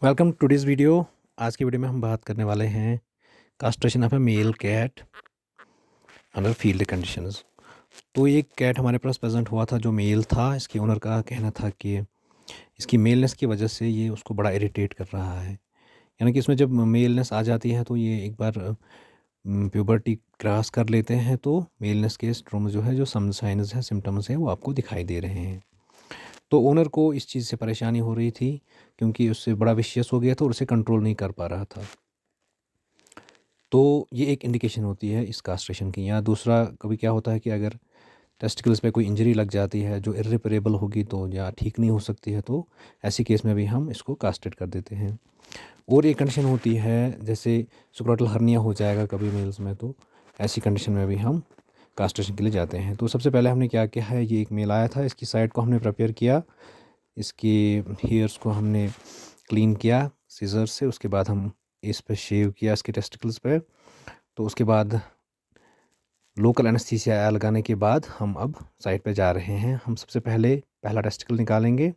Welcome to this video. आज की video में हम बात करने वाले हैं castration of a male cat under field conditions. तो ये कैट हमारे पास प्रेजेंट हुआ था जो मेल था। इसके ओनर का कहना था कि इसकी मेलनेस की वजह से ये उसको बड़ा इरिटेट कर रहा है। यानी कि इसमें जब मेलनेस आ जाती है तो ये एक बार प्यूबर्टी क्रॉस कर लेते हैं तो मेलनेस के स्ट्रोम जो है जो साइंस है सिम्टम्स हैं वो आपको दिखाई दे रहे हैं। तो ओनर को इस चीज़ से परेशानी हो रही थी क्योंकि उससे बड़ा विशियस हो गया था और उसे कंट्रोल नहीं कर पा रहा था। तो ये एक इंडिकेशन होती है इस कास्ट्रेशन की। या दूसरा कभी क्या होता है कि अगर टेस्टिकल्स पे कोई इंजरी लग जाती है जो इर्रिपेरेबल होगी तो या ठीक नहीं हो सकती है, तो ऐसी केस में भी हम इसको कास्ट्रेट कर देते हैं। और एक कंडीशन होती है जैसे सुक्रोटल हर्निया हो जाएगा कभी मेल्स में, तो ऐसी कंडीशन में भी हम कास्ट्रेशन के लिए जाते हैं। तो सबसे पहले हमने क्या किया है, ये एक मेल आया था, इसकी साइड को हमने प्रिपेयर किया, इसके हेयर्स को हमने क्लीन किया सीजर से, उसके बाद हम इस पे शेव किया इसके टेस्टिकल्स पे। तो उसके बाद लोकल एनेस्थीसिया लगाने के बाद हम अब साइड पे जा रहे हैं। हम सबसे पहले पहला टेस्टिकल निकालेंगे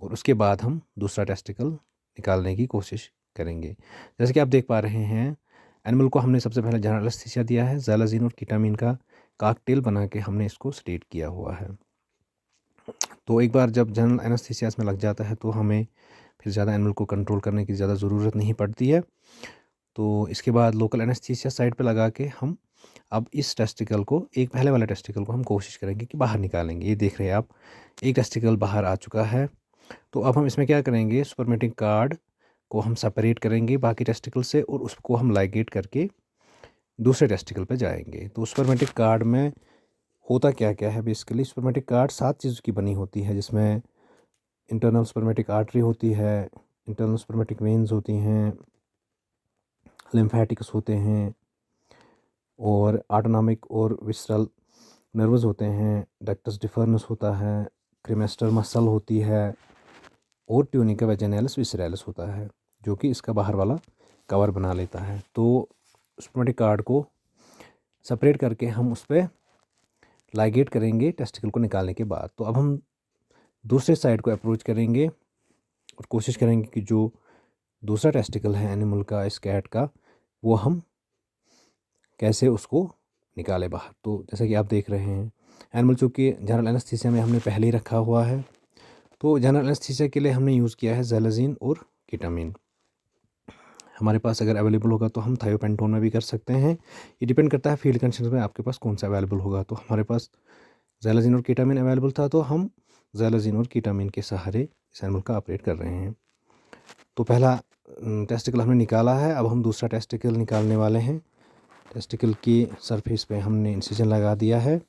और उसके बाद हम दूसरा टेस्टिकल निकालने की कोशिश करेंगे। जैसे कि आप देख पा रहे हैं, एनिमल को हमने सबसे पहले जनरल एनेस्थीसिया दिया है, ज़ैलाज़ीन और कीटामीन का कॉकटेल बना के हमने इसको स्टेट किया हुआ है। तो एक बार जब जनरल एनेस्थीसिया इसमें लग जाता है तो हमें फिर ज़्यादा एनिमल को कंट्रोल करने की ज़्यादा ज़रूरत नहीं पड़ती है। तो इसके बाद लोकल एनेस्थीसिया साइड पे लगा के हम अब इस टेस्टिकल को, एक पहले वाले टेस्टिकल को हम कोशिश करेंगे कि बाहर निकालेंगे। ये देख रहे हैं आप, एक टेस्टिकल बाहर आ चुका है। तो अब हम इसमें क्या करेंगे, सुपरमेटिक कार्ड को हम सेपरेट करेंगे बाकी टेस्टिकल से और उसको हम लाइगेट करके दूसरे टेस्टिकल पे जाएंगे। तो सुपरमेटिक कार्ड में होता क्या क्या है, बेसिकली सुपरमेटिक कार्ड 7 चीज़ों की बनी होती है, जिसमें इंटरनल सुपरमेटिक आर्टरी होती है, इंटरनल सुपरमेटिक वेन्स होती हैं, लिम्फेटिक्स होते हैं और ऑटोनॉमिक और विसरल नर्व्स होते हैं, डक्टस डिफर्नस होता है, क्रीमेस्टर मसल होती है और ट्यूनिका वेजिनैलिस विसरैलिस होता है, जो कि इसका बाहर वाला कवर बना लेता है। तो स्पर्मेटिक कार्ड को सेपरेट करके हम उस पर लाइगेट करेंगे टेस्टिकल को निकालने के बाद। तो अब हम दूसरे साइड को अप्रोच करेंगे और कोशिश करेंगे कि जो दूसरा टेस्टिकल है एनिमल का, इस कैट का, वो हम कैसे उसको निकाले बाहर। तो जैसा कि आप देख रहे हैं, एनिमल चूँकि जनरल एनेस्थीसिया में हमने पहले ही रखा हुआ है, तो जनरल एनेस्थीसिया के लिए हमने यूज़ किया है ज़ैलाज़ीन और कीटामीन। हमारे पास अगर अवेलेबल होगा तो हम थायोपेंटोन में भी कर सकते हैं। ये डिपेंड करता है फील्ड कंडीशंस में आपके पास कौन सा अवेलेबल होगा। तो हमारे पास ज़ैलाज़ीन और कीटामीन अवेलेबल था, तो हम ज़ैलाज़ीन और कीटामीन के सहारे इस एनिमल का ऑपरेट कर रहे हैं। तो पहला टेस्टिकल हमने निकाला है, अब हम दूसरा टेस्टिकल निकालने वाले हैं। टेस्टिकल की सरफेस पे हमने इंसिजन लगा दिया है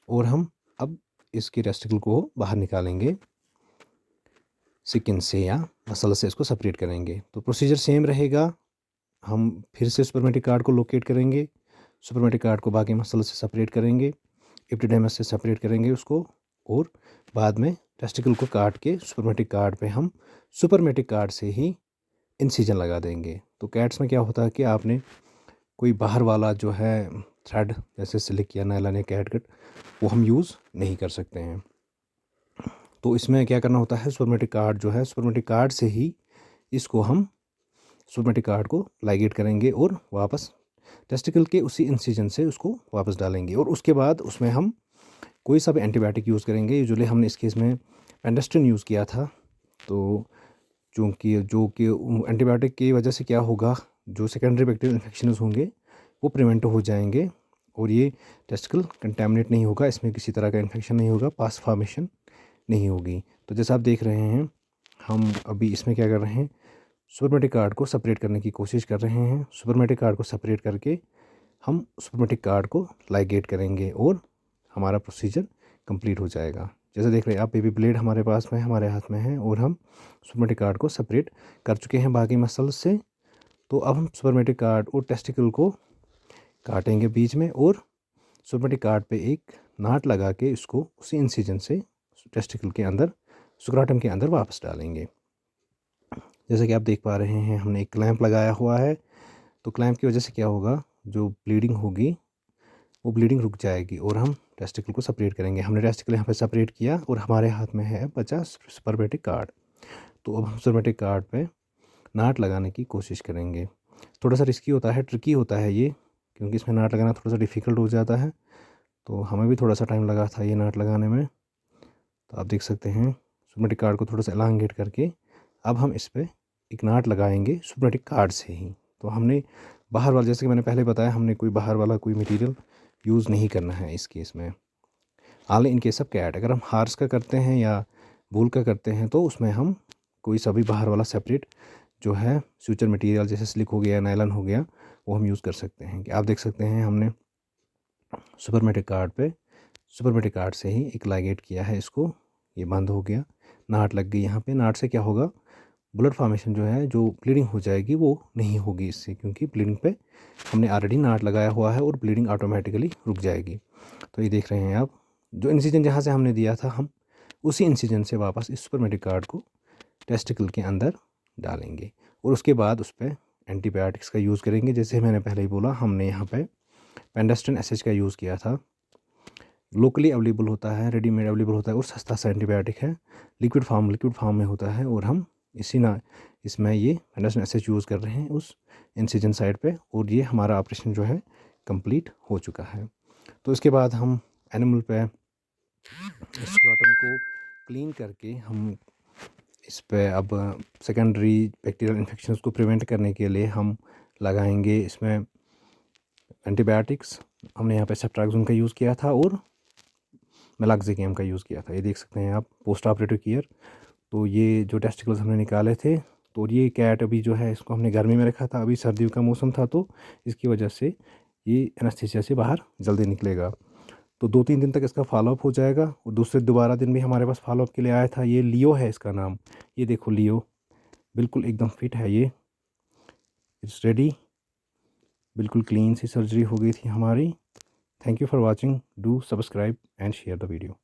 और हम अब इसके टेस्टिकल को बाहर निकालेंगे, स्किन से या मसल से इसको सेपरेट करेंगे। तो प्रोसीजर सेम रहेगा। हम फिर से सुपरमेटिक कार्ड को लोकेट करेंगे, सुपरमेटिक कार्ड को बाकी मसल से सेपरेट करेंगे, एपिडिडर्मिस से सेपरेट करेंगे उसको, और बाद में टेस्टिकल को काट के सुपरमेटिक कार्ड पे हम सुपरमेटिक कार्ड से ही इंसिजन लगा देंगे। तो कैट्स में क्या होता है कि आपने कोई बाहर वाला जो है थ्रेड जैसे सिलिक या नायलॉन या कैटगट, वो हम यूज़ नहीं कर सकते हैं। तो इसमें क्या करना होता है, सुपरमेटिक कार्ड जो है, सुपरमेटिक कार्ड से ही इसको हम सुपरमेटिक कार्ड को लाइगेट करेंगे और वापस टेस्टिकल के उसी इंसिजन से उसको वापस डालेंगे। और उसके बाद उसमें हम कोई सा भी एंटीबायोटिक यूज़ करेंगे। यूजुअली हमने इस केस में पेंडेस्टिन यूज़ किया था। तो चूँकि जो कि एंटीबायोटिक की वजह से क्या होगा, जो सेकेंडरी बैक्टीरियल इन्फेक्शंस होंगे वो प्रिवेंट हो जाएंगे और ये टेस्टिकल कंटेमिनेट नहीं होगा, इसमें किसी तरह का इन्फेक्शन नहीं होगा, पास फॉर्मेशन नहीं होगी। तो जैसा आप देख रहे हैं, हम अभी इसमें क्या कर रहे हैं, सुपरमेटिक कार्ड को सेपरेट करने की कोशिश कर रहे हैं। सुपरमेटिक कार्ड को सेपरेट करके हम सुपरमेटिक कार्ड को लाइगेट करेंगे और हमारा प्रोसीजर कंप्लीट हो जाएगा। जैसे देख रहे हैं आप, बेबी ब्लेड हमारे पास में हमारे हाथ में है और हम सुपरमेटिक कार्ड को सेपरेट कर चुके हैं बाकी मसल्स से। तो अब हम सुपरमेटिक कार्ड और टेस्टिकल को काटेंगे बीच में और सुपरमेटिक कार्ड पे एक नाट लगा के इसको उसी इंसिजन से टेस्टिकल के अंदर, स्क्रोटम के अंदर वापस डालेंगे। जैसे कि आप देख पा रहे हैं, हमने एक क्लैंप लगाया हुआ है। तो क्लैंप की वजह से क्या होगा, जो ब्लीडिंग होगी वो ब्लीडिंग रुक जाएगी और हम टेस्टिकल को सेपरेट करेंगे। हमने टेस्टिकल यहाँ पे सेपरेट किया और हमारे हाथ में है बचा सुपरमेटिक कार्ड। तो अब हम सुपरमेटिक कार्ड पे नाट लगाने की कोशिश करेंगे। थोड़ा सा रिस्की होता है, ट्रिकी होता है ये, क्योंकि इसमें नाट लगाना थोड़ा सा डिफ़िकल्ट हो जाता है। तो हमें भी थोड़ा सा टाइम लगा था ये नाट लगाने में। तो आप देख सकते हैं सुपरमेटिक कार्ड को थोड़ा सा एलांगेट करके अब हम इस पर एक नाट लगाएंगे सुपरमेटिक कार्ड से ही। तो हमने बाहर वाला, जैसे कि मैंने पहले बताया, हमने कोई बाहर वाला कोई मटेरियल यूज़ नहीं करना है इस केस में। Only in case of cat, अगर हम हार्स का करते हैं या वूल का करते हैं तो उसमें हम कोई सा भी बाहर वाला सेपरेट जो है सूचर मटेरियल, जैसे स्लिक हो गया, नायलॉन हो गया, वो हम यूज़ कर सकते हैं। कि आप देख सकते हैं हमने सुपरमेटिक कार्ड से ही एक लाइगेट किया है इसको, ये बंद हो गया, नाट लग गई यहाँ पे। नाट से क्या होगा, ब्लड फॉर्मेशन जो है, जो ब्लीडिंग हो जाएगी वो नहीं होगी इससे, क्योंकि ब्लीडिंग पे हमने ऑलरेडी नाट लगाया हुआ है और ब्लीडिंग ऑटोमेटिकली रुक जाएगी। तो ये देख रहे हैं आप, जो इंसिजन जहाँ से हमने दिया था हम उसी इंसिजन से वापस इस सुपरमेटिक कार्ड को टेस्टिकल के अंदर डालेंगे और उसके बाद उस पर एंटीबायोटिक्स का यूज़ करेंगे। जैसे मैंने पहले ही बोला, हमने यहाँ पे पेंडास्टन एसएच का यूज़ किया था। लोकली अवेलेबल होता है, रेडीमेड अवेलेबल होता है और सस्ता सा एंटीबायोटिक है, लिक्विड फॉर्म में होता है। और हम इसमें ये पेंडास्टन एसएच यूज़ कर रहे हैं उस इंसिजन साइड पे, और ये हमारा ऑपरेशन जो है कंप्लीट हो चुका है। तो इसके बाद हम एनिमल पे स्क्रॉटम को क्लीन करके हम इस पे अब सेकेंडरी बैक्टीरियल इन्फेक्शंस को प्रिवेंट करने के लिए हम लगाएंगे इसमें एंटीबायोटिक्स। हमने यहाँ पे सेफ्ट्राक्सोन का यूज़ किया था और मेलाक्सिकम का यूज़ किया था। ये देख सकते हैं आप, पोस्ट ऑपरेटिव केयर। तो ये जो टेस्टिकल्स हमने निकाले थे, तो ये कैट अभी जो है इसको हमने गर्मी में रखा था, अभी सर्दियों का मौसम था तो इसकी वजह से ये एनेस्थीसिया से बाहर जल्दी निकलेगा। तो 2-3 दिन तक इसका फॉलोअप हो जाएगा और दोबारा दिन भी हमारे पास फॉलोअप के लिए आया था। ये लियो है इसका नाम, ये देखो लियो, बिल्कुल एकदम फिट है ये, इट्स रेडी, बिल्कुल क्लीन सी सर्जरी हो गई थी हमारी। Thank you for watching, do subscribe and share the video.